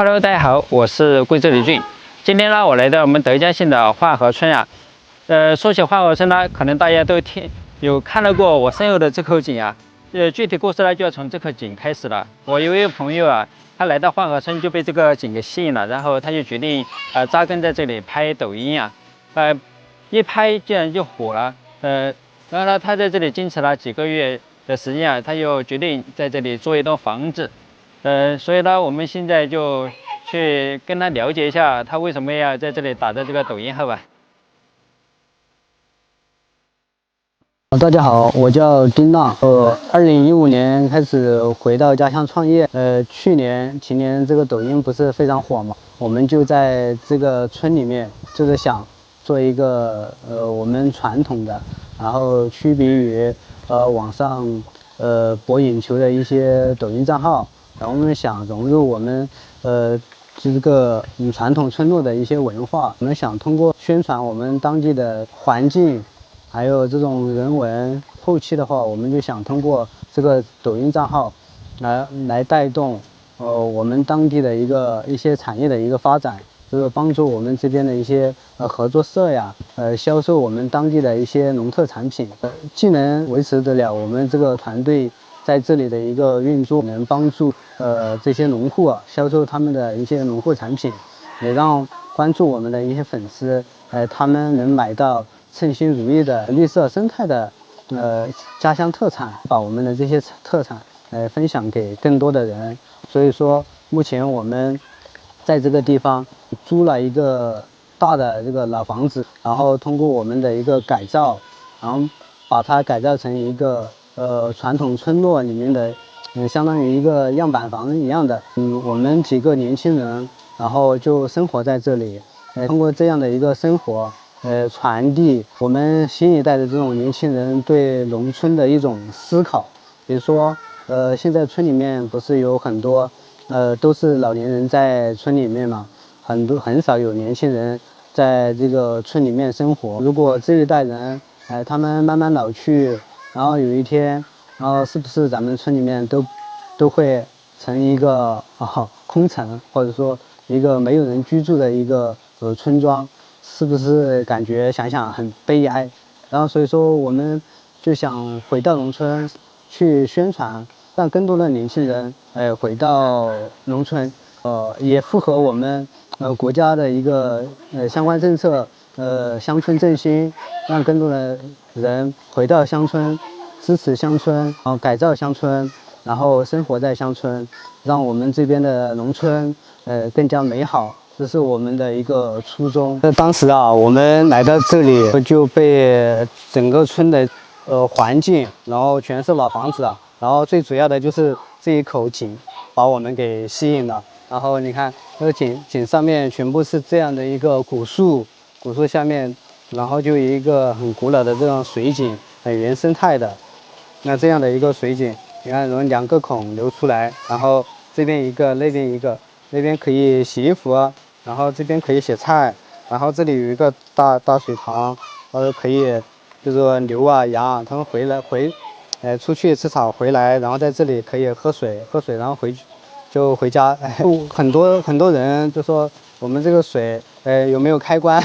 Hello， 大家好，我是贵州李俊。今天呢，我来到我们德江县的化河村啊。说起化河村呢，可能大家都有看到过我身后的这口井啊。具体故事呢，就要从这口井开始了。我有一位朋友啊，他来到化河村就被这个井给吸引了，然后他就决定扎根在这里拍抖音啊。一拍竟然就火了。然后呢，他在这里坚持了几个月的时间啊，他就决定在这里做一栋房子。所以呢，我们现在就去跟他了解一下，他为什么要在这里打造这个抖音号吧。大家好，我叫丁浪。2015年开始回到家乡创业。去年、前年这个抖音不是非常火嘛，我们就在这个村里面，就是想做一个我们传统的，然后区别于网上博眼球的一些抖音账号，然后我们想融入我们这个传统村落的一些文化，我们想通过宣传我们当地的环境。还有这种人文，后期的话，我们就想通过这个抖音账号来带动我们当地的一些产业的一个发展，就是帮助我们这边的一些合作社呀，销售我们当地的一些农特产品，既能维持得了我们这个团队在这里的一个运作，能帮助这些农户啊销售他们的一些农副产品，也让关注我们的一些粉丝，他们能买到称心如意的绿色生态的家乡特产，把我们的这些特产分享给更多的人。所以说，目前我们在这个地方租了一个大的这个老房子，然后通过我们的一个改造，然后把它改造成一个传统村落里面的相当于一个样板房一样的。我们几个年轻人，然后就生活在这里，通过这样的一个生活。传递我们新一代的这种年轻人对农村的一种思考。比如说，现在村里面不是有很多，都是老年人在村里面嘛，很少有年轻人在这个村里面生活。如果这一代人，他们慢慢老去，然后有一天，然后是不是咱们村里面都会成一个空城，或者说一个没有人居住的一个村庄？是不是感觉想想很悲哀？然后所以说我们就想回到农村去宣传，让更多的年轻人回到农村，也符合我们国家的一个相关政策，乡村振兴，让更多的人回到乡村，支持乡村，改造乡村，然后生活在乡村，让我们这边的农村更加美好。这是我们的一个初衷。当时啊，我们来到这里就被整个村的环境，然后全是老房子啊，然后最主要的就是这一口井把我们给吸引了。然后你看这个井上面全部是这样的一个古树下面，然后就有一个很古老的这种水井，很原生态的。那这样的一个水井，你看有2个孔流出来，然后这边一个，那边一个，那边可以洗衣服啊。然后这边可以洗菜，然后这里有一个大水塘，可以就是说牛啊羊啊，他们出去吃草回来，然后在这里可以喝水，然后回家。很多人就说我们这个水有没有开关？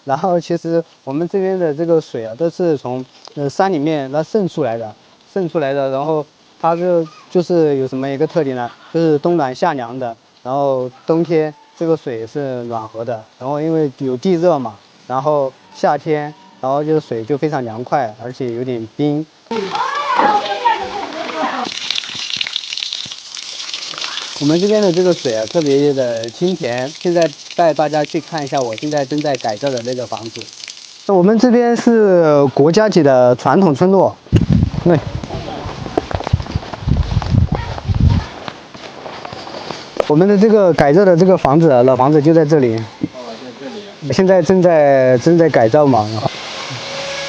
然后其实我们这边的这个水啊，都是从山里面渗出来的，然后它就是有什么一个特点呢？就是冬暖夏凉的，然后冬天这个水是暖和的，然后因为有地热嘛，然后夏天，然后这个水就非常凉快，而且有点冰。我们这边的这个水啊，特别的清甜。现在带大家去看一下我现在正在改造的那个房子。我们这边是国家级的传统村落，对。我们的这个改造的这个房子，老房子就在这里。在这里。现在正在改造嘛。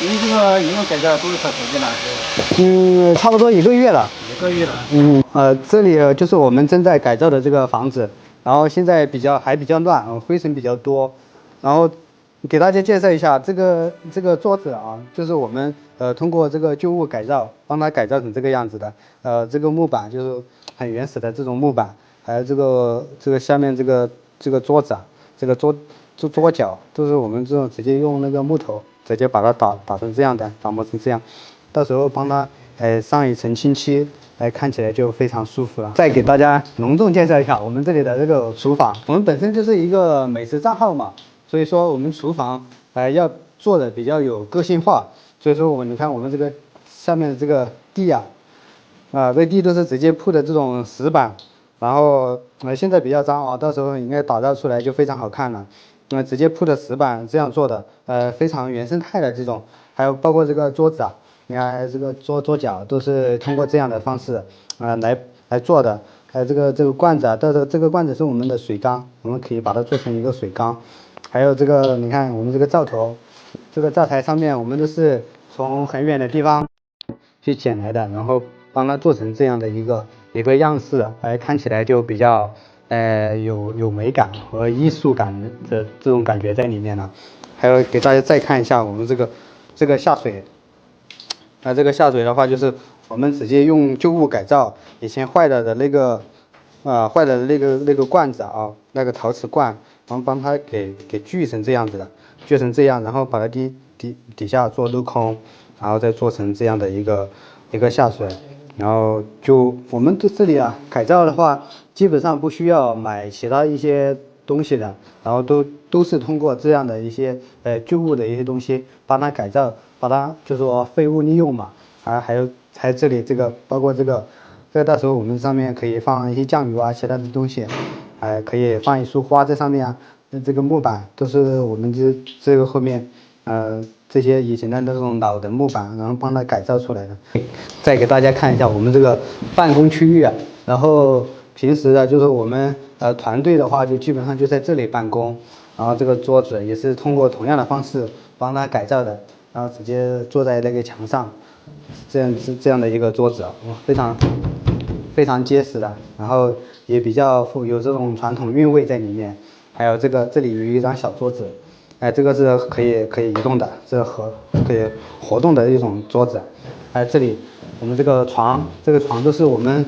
您这个一共改造多少时间了？差不多1个月了。1个月了。这里就是我们正在改造的这个房子，然后现在还比较乱，灰尘比较多。然后给大家介绍一下这个桌子啊，就是我们通过这个旧物改造，帮它改造成这个样子的。这个木板就是很原始的这种木板。还有这个下面这个桌子啊，这个桌角都是我们这种直接用那个木头直接把它打成这样的，打磨成这样，到时候帮它上一层清漆，看起来就非常舒服了。再给大家隆重介绍一下我们这里的这个厨房，我们本身就是一个美食账号嘛，所以说我们厨房要做的比较有个性化，所以说你看我们这个下面的这个地啊，这地都是直接铺的这种石板，然后现在比较脏啊，到时候应该打造出来就非常好看了。直接铺的石板这样做的，非常原生态的这种，还有包括这个桌子啊，你看这个桌角都是通过这样的方式来做的。还有这个罐子啊，这个罐子是我们的水缸，我们可以把它做成一个水缸。还有这个你看我们这个灶头，这个灶台上面我们都是从很远的地方去捡来的，然后帮它做成这样的一个样式，看起来就比较有美感和艺术感的这种感觉在里面了。还有给大家再看一下我们这个下水，这个下水的话就是我们直接用旧物改造以前坏了的那个那个罐子啊，那个陶瓷罐，我们帮它给锯成这样子的，锯成这样，然后把它底下做镂空，然后再做成这样的一个下水。然后就我们这里啊改造的话，基本上不需要买其他一些东西的，然后都是通过这样的一些旧物的一些东西帮它改造，把它就说废物利用嘛。还有这里这个包括这个到时候我们上面可以放一些酱油啊，其他的东西，可以放一束花在上面啊。这个木板都是我们这个后面这些以前的那种老的木板，然后帮它改造出来的。再给大家看一下我们这个办公区域啊，然后平时的就是我们团队的话就基本上就在这里办公，然后这个桌子也是通过同样的方式帮它改造的，然后直接坐在那个墙上，这样的一个桌子，非常结实的，然后也比较有这种传统韵味在里面。还有这里有一张小桌子，这个是可以移动的，可以活动的一种桌子。这里我们这个床都是我们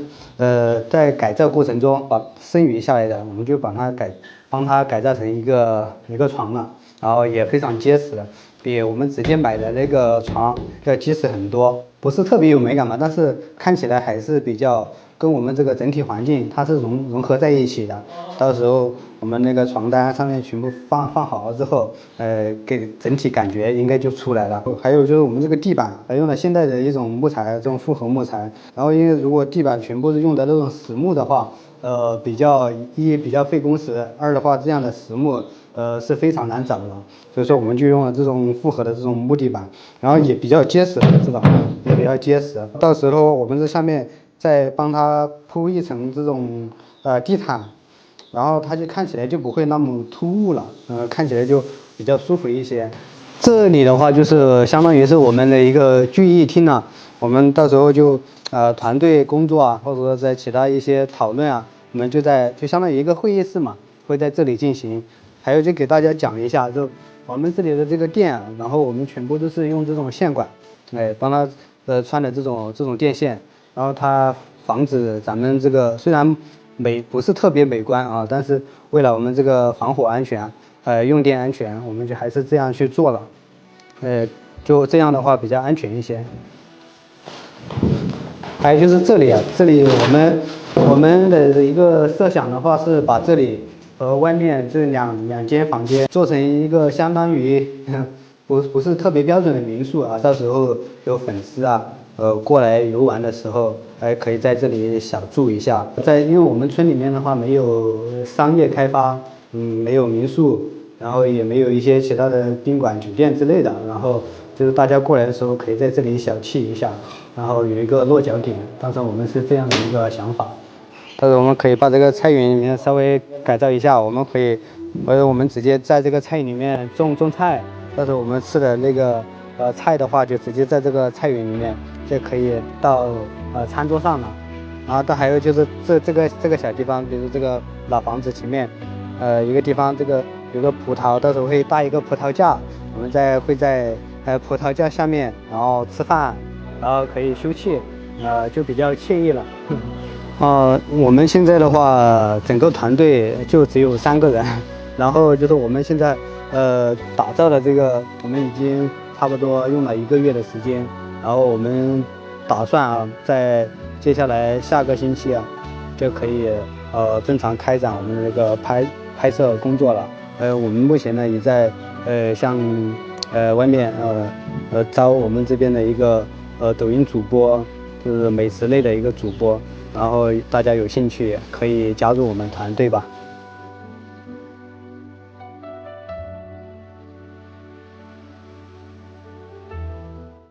在改造过程中剩余下来的，我们就帮它改造成一个床了，然后也非常结实的，比我们直接买的那个床要结实很多，不是特别有美感嘛，但是看起来还是比较跟我们这个整体环境它是融合在一起的。到时候我们那个床单上面全部放好了之后，给整体感觉应该就出来了。还有就是我们这个地板用了现代的一种木材，这种复合木材。然后因为如果地板全部是用的那种实木的话，比较费工时，二的话这样的实木是非常难找的，所以说我们就用了这种复合的这种木地板，然后也比较结实，知道也比较结实。到时候我们这下面再帮它铺一层这种地毯。然后它就看起来就不会那么突兀了，看起来就比较舒服一些。这里的话就是相当于是我们的一个聚义厅了，我们到时候就团队工作啊，或者说在其他一些讨论啊，我们就相当于一个会议室嘛，会在这里进行。还有就给大家讲一下，就我们这里的这个电，然后我们全部都是用这种线管，帮它穿的这种电线，然后它防止咱们这个虽然不是特别美观啊，但是为了我们这个防火安全，用电安全，我们就还是这样去做了，就这样的话比较安全一些。还有就是这里我们的一个设想的话是把这里和外面这两间房间做成一个相当于不是特别标准的民宿啊，到时候有粉丝啊过来游玩的时候，可以在这里小住一下。因为我们村里面的话没有商业开发，没有民宿，然后也没有一些其他的宾馆、酒店之类的，然后就是大家过来的时候可以在这里小憩一下，然后有一个落脚点。当时我们是这样的一个想法。但是我们可以把这个菜园里面稍微改造一下，我们可以或者我们直接在这个菜里面种菜。到时候我们吃的那个菜的话，就直接在这个菜园里面就可以到餐桌上了。然后还有就是这个小地方，比如这个老房子前面，一个地方这个有个葡萄，到时候会搭一个葡萄架，我们会在葡萄架下面，然后吃饭，然后可以休憩，就比较惬意了。我们现在的话，整个团队就只有3个人，然后就是我们现在打造的这个，我们已经差不多用了1个月的时间，然后我们打算啊，在接下来下个星期啊，就可以正常开展我们的这个拍摄工作了。我们目前呢也在向外面招我们这边的一个抖音主播，就是美食类的一个主播，然后大家有兴趣可以加入我们团队吧。